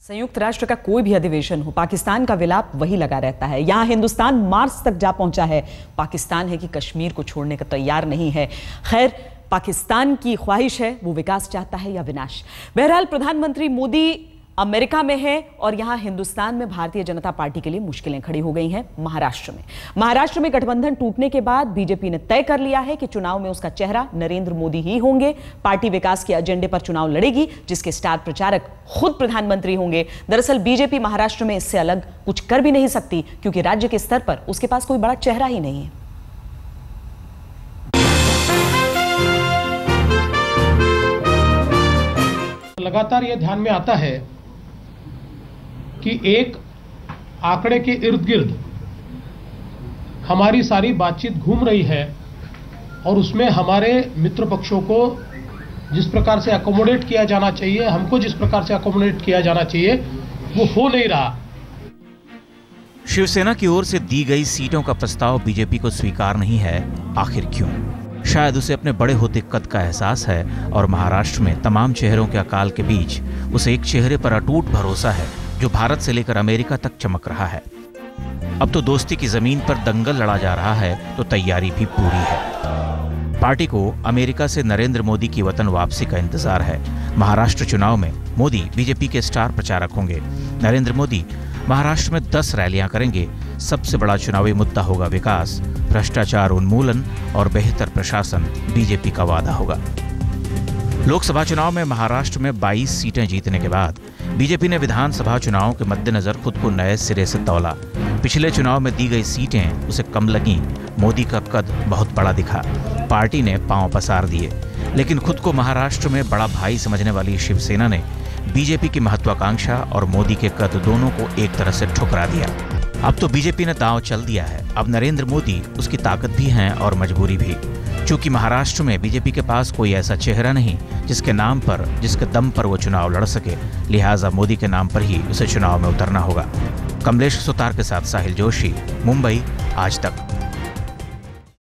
संयुक्त राष्ट्र का कोई भी अधिवेशन हो, पाकिस्तान का विलाप वही लगा रहता है। यहाँ हिंदुस्तान मार्स तक जा पहुंचा है, पाकिस्तान है कि कश्मीर को छोड़ने का तैयार नहीं है। खैर, पाकिस्तान की ख्वाहिश है, वो विकास चाहता है या विनाश। बहरहाल प्रधानमंत्री मोदी अमेरिका में है और यहां हिंदुस्तान में भारतीय जनता पार्टी के लिए मुश्किलें खड़ी हो गई हैं। महाराष्ट्र में गठबंधन टूटने के बाद बीजेपी ने तय कर लिया है कि चुनाव में उसका चेहरा नरेंद्र मोदी ही होंगे। पार्टी विकास के एजेंडे पर चुनाव लड़ेगी, जिसके स्टार प्रचारक खुद प्रधानमंत्री होंगे। दरअसल बीजेपी महाराष्ट्र में इससे अलग कुछ कर भी नहीं सकती, क्योंकि राज्य के स्तर पर उसके पास कोई बड़ा चेहरा ही नहीं है। लगातार यह ध्यान में आता है कि एक आंकड़े के इर्द गिर्द हमारी सारी बातचीत घूम रही है और उसमें हमारे मित्र पक्षों को जिस प्रकार से अकोमोडेट किया जाना चाहिए, हमको जिस प्रकार से अकोमोडेट किया जाना चाहिए, वो हो नहीं रहा। शिवसेना की ओर से दी गई सीटों का प्रस्ताव बीजेपी को स्वीकार नहीं है। आखिर क्यों? शायद उसे अपने बड़े होते कद का एहसास है और महाराष्ट्र में तमाम चेहरों के अकाल के बीच उसे एक चेहरे पर अटूट भरोसा है, जो भारत से लेकर अमेरिका तक चमक रहा है। अब तो दोस्ती की जमीन पर दंगल लड़ा जा रहा है, तो तैयारी भी पूरी है। पार्टी को अमेरिका से नरेंद्र मोदी की वतन वापसी का इंतजार है। महाराष्ट्र चुनाव में मोदी बीजेपी के स्टार प्रचारक होंगे। नरेंद्र मोदी महाराष्ट्र में 10 रैलियां करेंगे। सबसे बड़ा चुनावी मुद्दा होगा विकास, भ्रष्टाचार उन्मूलन और बेहतर प्रशासन बीजेपी का वादा होगा। लोकसभा चुनाव में महाराष्ट्र में 22 सीटें जीतने के बाद बीजेपी ने विधानसभा चुनाव के मद्देनजर खुद को नए सिरे से तौला। पिछले चुनाव में दी गई सीटें उसे कम लगीं। मोदी का कद बहुत बड़ा दिखा, पार्टी ने पांव पसार दिए। लेकिन खुद को महाराष्ट्र में बड़ा भाई समझने वाली शिवसेना ने बीजेपी की महत्वाकांक्षा और मोदी के कद दोनों को एक तरह से ठुकरा दिया। अब तो बीजेपी ने दांव चल दिया है। अब नरेंद्र मोदी उसकी ताकत भी हैं और मजबूरी भी। चूंकि महाराष्ट्र में बीजेपी के पास कोई ऐसा चेहरा नहीं जिसके दम पर वो चुनाव लड़ सके, लिहाजा मोदी के नाम पर ही उसे चुनाव में उतरना होगा। कमलेश सुतार के साथ साहिल जोशी, मुंबई, आज तक।